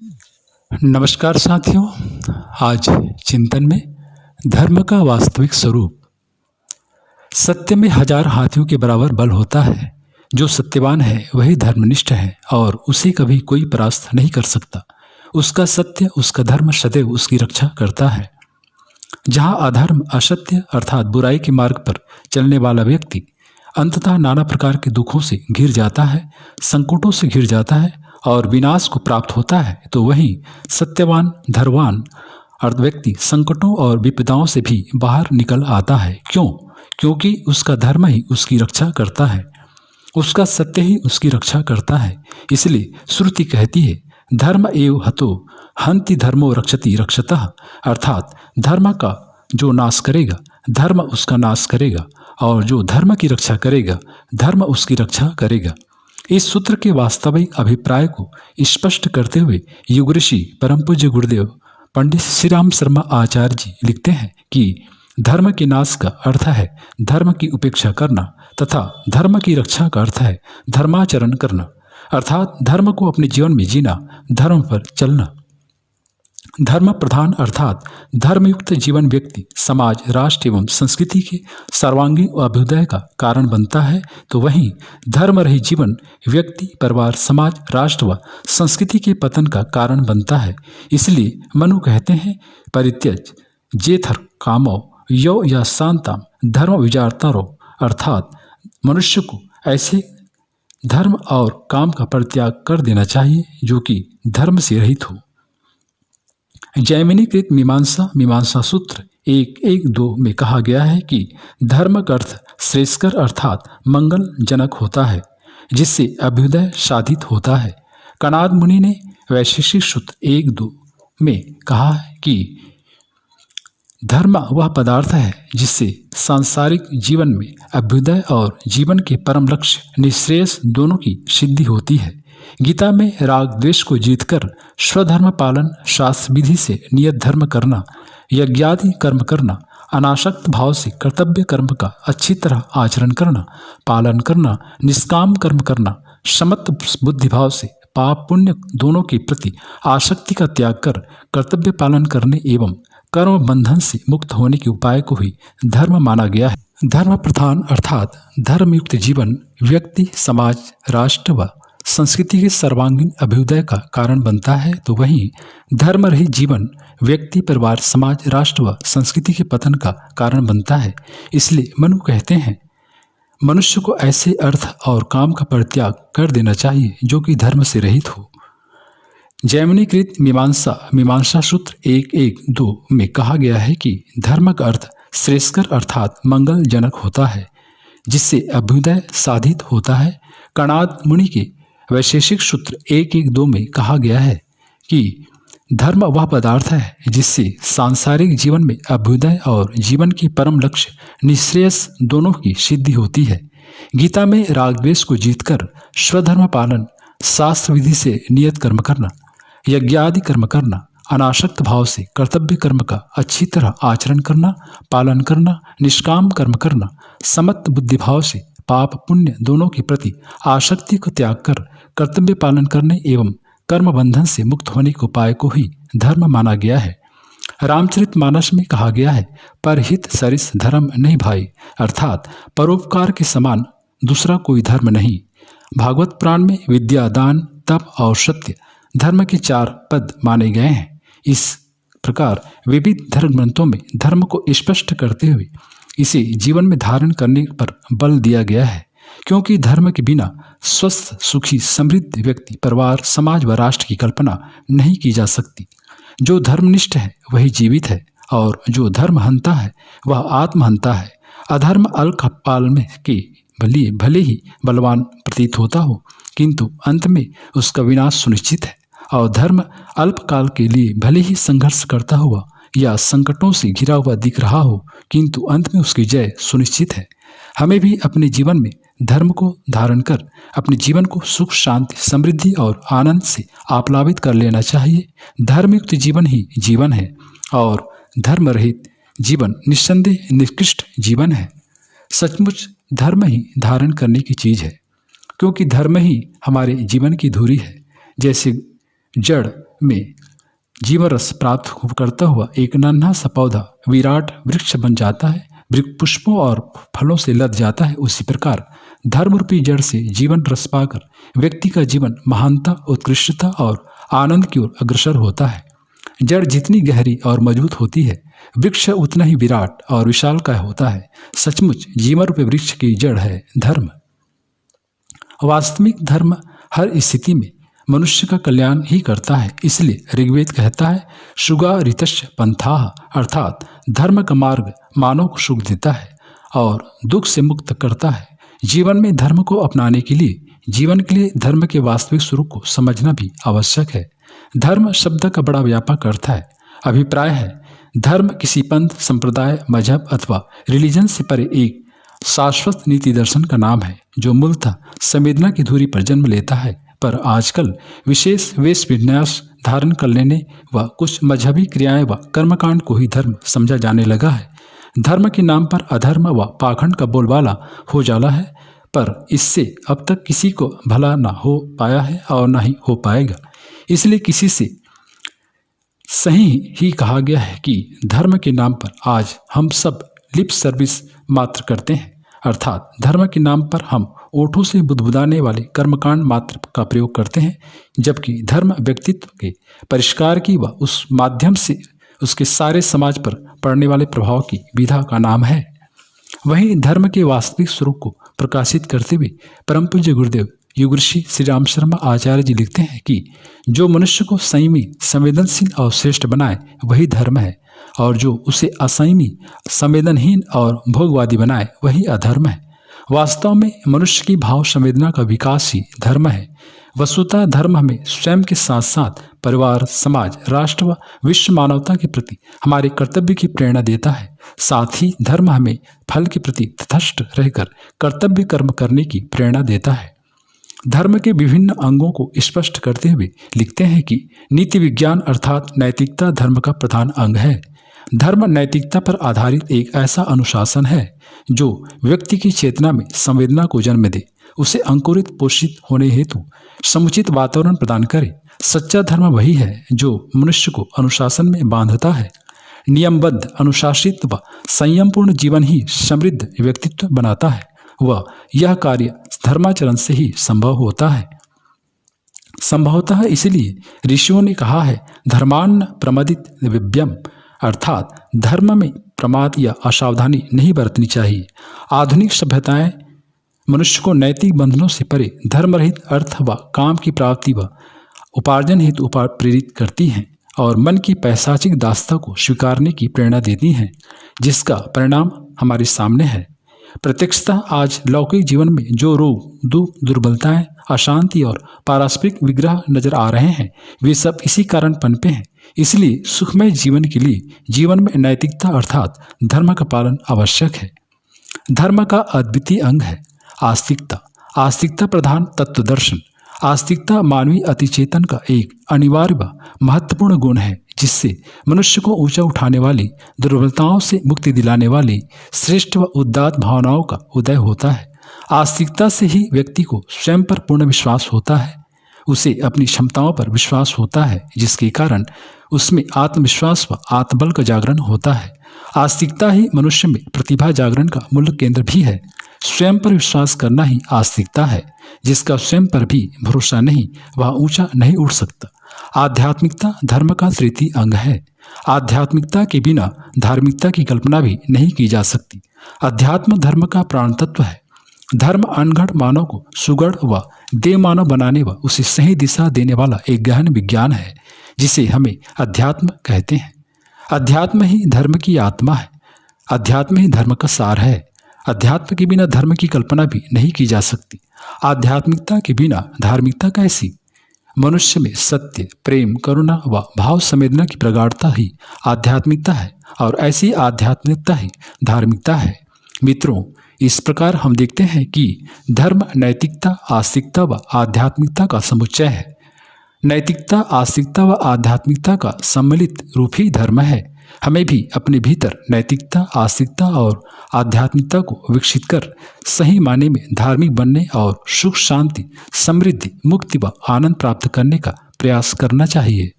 नमस्कार साथियों। आज चिंतन में धर्म का वास्तविक स्वरूप। सत्य में हजार हाथियों के बराबर बल होता है। जो सत्यवान है वही धर्मनिष्ठ है और उसे कभी कोई परास्त नहीं कर सकता। उसका सत्य, उसका धर्म सदैव उसकी रक्षा करता है। जहाँ अधर्म, असत्य अर्थात बुराई के मार्ग पर चलने वाला व्यक्ति अंततः नाना प्रकार के दुखों से घिर जाता है, संकटों से घिर जाता है और विनाश को प्राप्त होता है, तो वहीं सत्यवान, धर्मवान व्यक्ति संकटों और विपदाओं से भी बाहर निकल आता है। क्यों? क्योंकि उसका धर्म ही उसकी रक्षा करता है, उसका सत्य ही उसकी रक्षा करता है। इसलिए श्रुति कहती है, धर्म एव हतो हन्ति धर्मो रक्षति रक्षतः, अर्थात धर्म का जो नाश करेगा धर्म उसका नाश करेगा और जो धर्म की रक्षा करेगा धर्म उसकी रक्षा करेगा। इस सूत्र के वास्तविक अभिप्राय को स्पष्ट करते हुए युग ऋषि परम पूज्य गुरुदेव पंडित श्री राम शर्मा आचार्य जी लिखते हैं कि धर्म के नाश का अर्थ है धर्म की उपेक्षा करना तथा धर्म की रक्षा का अर्थ है धर्माचरण करना, अर्थात धर्म को अपने जीवन में जीना, धर्म पर चलना। धर्म प्रधान अर्थात धर्मयुक्त जीवन व्यक्ति, समाज, राष्ट्र एवं संस्कृति के सर्वांगीण अभ्युदय का कारण बनता है, तो वहीं धर्म रहित जीवन व्यक्ति, परिवार, समाज, राष्ट्र व संस्कृति के पतन का कारण बनता है। इसलिए मनु कहते हैं, परित्यज जेथर कामो यो या शांताम धर्म विचारतारो, अर्थात मनुष्य को ऐसे धर्म और काम का परित्याग कर देना चाहिए जो कि धर्म से रहित हो। जैमिनीकृत मीमांसा सूत्र 1.1.2 में कहा गया है कि धर्म का अर्थ श्रेयस्कर अर्थात मंगलजनक होता है, जिससे अभ्युदय साधित होता है। कणाद मुनि ने वैशेषिक सूत्र 1.2 में कहा है कि धर्म वह पदार्थ है जिससे सांसारिक जीवन में अभ्युदय और जीवन के परम लक्ष्य निःश्रेयस दोनों की सिद्धि होती है। गीता में राग द्वेष को जीतकर स्वधर्म पालन, शास्त्र विधि से नियत धर्म करना, यज्ञादि कर्म करना, अनासक्त भाव से कर्तव्य कर्म का अच्छी तरह आचरण करना, पालन करना, निष्काम कर्म करना, समत्व बुद्धि भाव से पाप पुण्य दोनों के प्रति आसक्ति का त्याग कर कर्तव्य पालन करने एवं कर्म बंधन से मुक्त होने के उपाय को ही धर्म माना गया है। धर्म प्रधान अर्थात धर्मयुक्त जीवन व्यक्ति, समाज, राष्ट्र व संस्कृति के सर्वांगीण अभ्युदय का कारण बनता है, तो वहीं धर्म रहित जीवन व्यक्ति, परिवार, समाज, राष्ट्र व संस्कृति के पतन का कारण बनता है। इसलिए मनु कहते हैं, मनुष्य को ऐसे अर्थ और काम का परित्याग कर देना चाहिए जो कि धर्म से रहित हो। जैमिनीकृत मीमांसा सूत्र 1.1.2 में कहा गया है कि धर्म का अर्थ श्रेयस्कर अर्थात मंगलजनक होता है, जिससे अभ्युदय साधित होता है। कणाद मुनि के वैशेषिक सूत्र 1.1.2 में कहा गया है कि धर्म वह पदार्थ है जिससे सांसारिक जीवन में अभ्युदय और जीवन के परम लक्ष्य निःश्रेयस दोनों की सिद्धि होती है। गीता में राग द्वेष को जीतकर स्वधर्म पालन, शास्त्र विधि से नियत कर्म करना, यज्ञादि कर्म करना, अनासक्त भाव से कर्तव्य कर्म का अच्छी तरह आचरण करना, पालन करना, निष्काम कर्म करना, समत्व बुद्धि भाव से पाप पुण्य दोनों के प्रति आसक्ति को त्याग कर कर्तव्य पालन करने एवं कर्म बंधन से मुक्त होने के उपाय को ही धर्म माना गया है। रामचरितमानस में कहा गया है, परहित सरिस धर्म नहीं भाई, अर्थात परोपकार के समान दूसरा कोई धर्म नहीं। भागवत पुराण में विद्या, दान, तप और सत्य धर्म के 4 पद माने गए हैं। इस प्रकार विविध धर्म ग्रंथों में धर्म को स्पष्ट करते हुए इसे जीवन में धारण करने पर बल दिया गया है, क्योंकि धर्म के बिना स्वस्थ, सुखी, समृद्ध व्यक्ति, परिवार, समाज व राष्ट्र की कल्पना नहीं की जा सकती। जो धर्मनिष्ठ है वही जीवित है और जो धर्म हंता है वह आत्महंता है। अधर्म अल्पकाल में के भले ही बलवान प्रतीत होता हो, किंतु अंत में उसका विनाश सुनिश्चित है और धर्म अल्पकाल के लिए भले ही संघर्ष करता हुआ या संकटों से घिरा हुआ दिख रहा हो, किंतु अंत में उसकी जय सुनिश्चित है। हमें भी अपने जीवन में धर्म को धारण कर अपने जीवन को सुख, शांति, समृद्धि और आनंद से आप्लावित कर लेना चाहिए। धर्मयुक्त जीवन ही जीवन है और धर्म रहित जीवन निस्संदेह निकृष्ट जीवन है। सचमुच धर्म ही धारण करने की चीज है, क्योंकि धर्म ही हमारे जीवन की धुरी है। जैसे जड़ में जीवन रस प्राप्त करता हुआ एक नन्हा सा पौधा विराट वृक्ष बन जाता है, पुष्पों और फलों से लद जाता है। उसी प्रकार धर्म रूपी जड़ से जीवन रस पाकर व्यक्ति का जीवन महानता, उत्कृष्टता और आनंद की ओर अग्रसर होता है। जड़ जितनी गहरी और मजबूत होती है, वृक्ष उतना ही विराट और विशालकाय होता है। सचमुच जीवन रूपी वृक्ष की जड़ है धर्म। वास्तविक धर्म हर स्थिति में मनुष्य का कल्याण ही करता है। इसलिए ऋग्वेद कहता है, शुगा ऋतश्च पंथाः, अर्थात धर्म का मार्ग मानव को सुख देता है और दुख से मुक्त करता है। जीवन में धर्म को अपनाने के लिए, जीवन के लिए धर्म के वास्तविक स्वरूप को समझना भी आवश्यक है। धर्म शब्द का बड़ा व्यापक अर्थ है। अभिप्राय है, धर्म किसी पंथ, संप्रदाय, मजहब अथवा रिलीजन से परे एक शाश्वत नीति दर्शन का नाम है जो मूलतः संवेदना की धुरी पर जन्म लेता है, पर आजकल विशेष वेश विन्यास धारण कर लेने व कुछ मजहबी क्रियाएं व कर्मकांड को ही धर्म समझा जाने लगा है। धर्म के नाम पर अधर्म व पाखंड का बोलबाला हो जाला है, पर इससे अब तक किसी को भला ना हो पाया है और ना ही हो पाएगा। इसलिए किसी से सही ही कहा गया है कि धर्म के नाम पर आज हम सब लिप सर्विस मात्र करते हैं, अर्थात धर्म के नाम पर हम ओठों से बुदबुदाने वाले कर्मकांड मात्र का प्रयोग करते हैं, जबकि धर्म व्यक्तित्व के परिष्कार की व उस माध्यम से उसके सारे समाज पर पड़ने वाले प्रभाव की विधा का नाम है। वहीं धर्म के वास्तविक स्वरूप को प्रकाशित करते हुए परम पूज्य गुरुदेव युग ऋषि श्री राम शर्मा आचार्य जी लिखते हैं कि जो मनुष्य को संयमी, संवेदनशील और श्रेष्ठ बनाए वही धर्म है, और जो उसे असंयमी, संवेदनहीन और भोगवादी बनाए वही अधर्म है। वास्तव में मनुष्य की भाव संवेदना का विकास ही धर्म है। वस्तुतः धर्म हमें स्वयं के साथ साथ परिवार, समाज, राष्ट्र व विश्व मानवता के प्रति हमारे कर्तव्य की प्रेरणा देता है। साथ ही धर्म हमें फल के प्रति तटस्थ रहकर कर्तव्य कर्म करने की प्रेरणा देता है। धर्म के विभिन्न अंगों को स्पष्ट करते हुए लिखते हैं कि नीति विज्ञान अर्थात नैतिकता धर्म का प्रधान अंग है। धर्म नैतिकता पर आधारित एक ऐसा अनुशासन है जो व्यक्ति की चेतना में संवेदना को जन्म दे, उसे अंकुरित पोषित होने हेतु समुचित वातावरण प्रदान करे। सच्चा धर्म वही है जो मनुष्य को अनुशासन में बांधता है। नियमबद्ध, अनुशासित व संयमपूर्ण जीवन ही समृद्ध व्यक्तित्व बनाता है। वह यह कार्य धर्माचरण से ही संभव होता है। संभवतः इसलिए ऋषियों ने कहा है, धर्मान्न प्रमदित विव्यम, अर्थात धर्म में प्रमाद या असावधानी नहीं बरतनी चाहिए। आधुनिक सभ्यताएं मनुष्य को नैतिक बंधनों से परे धर्म रहित अर्थ व काम की प्राप्ति व उपार्जन हेतु प्रेरित करती हैं और मन की पैशाचिक दास्ता को स्वीकारने की प्रेरणा देती हैं, जिसका परिणाम हमारे सामने है। प्रत्यक्षतः आज लौकिक जीवन में जो रोग, दुख, दुर्बलताएं, अशांति और पारस्परिक विग्रह नजर आ रहे हैं, वे सब इसी कारण पनपे हैं। इसलिए सुखमय जीवन के लिए जीवन में नैतिकता अर्थात धर्म का पालन आवश्यक है। धर्म का अद्वितीय अंग है आस्तिकता। आस्तिकता प्रधान तत्व दर्शन। आस्तिकता मानवीय अतिचेतन का एक अनिवार्य व महत्वपूर्ण गुण है, जिससे मनुष्य को ऊंचा उठाने वाली, दुर्बलताओं से मुक्ति दिलाने वाली श्रेष्ठ व उदात्त भावनाओं का उदय होता है। आस्तिकता से ही व्यक्ति को स्वयं पर पूर्ण विश्वास होता है, उसे अपनी क्षमताओं पर विश्वास होता है, जिसके कारण उसमें आत्मविश्वास व आत्मबल का जागरण होता है। आस्तिकता ही मनुष्य में प्रतिभा जागरण का मूल केंद्र भी है। स्वयं पर विश्वास करना ही आस्तिकता है। जिसका स्वयं पर भी भरोसा नहीं, वह ऊंचा नहीं उठ सकता। आध्यात्मिकता धर्म का तृतीय अंग है। आध्यात्मिकता के बिना धार्मिकता की कल्पना भी नहीं की जा सकती। अध्यात्म धर्म का प्राण तत्व है। धर्म अनगढ़ मानव को सुगढ़ व देव मानव बनाने व उसे सही दिशा देने वाला एक गहन विज्ञान है, जिसे हमें अध्यात्म कहते हैं। अध्यात्म ही धर्म की आत्मा है। अध्यात्म ही धर्म का सार है। अध्यात्म के बिना धर्म की कल्पना भी नहीं की जा सकती। आध्यात्मिकता के बिना धार्मिकता कैसी? मनुष्य में सत्य, प्रेम, करुणा व भाव संवेदना की प्रगाढ़ता ही आध्यात्मिकता है, और ऐसी आध्यात्मिकता ही धार्मिकता है। मित्रों, इस प्रकार हम देखते हैं कि धर्म नैतिकता, आस्तिकता व आध्यात्मिकता का समुच्चय है। नैतिकता, आस्तिकता व आध्यात्मिकता का सम्मिलित रूप ही धर्म है। हमें भी अपने भीतर नैतिकता, आस्तिकता और आध्यात्मिकता को विकसित कर सही मायने में धार्मिक बनने और सुख, शांति, समृद्धि, मुक्ति व आनंद प्राप्त करने का प्रयास करना चाहिए।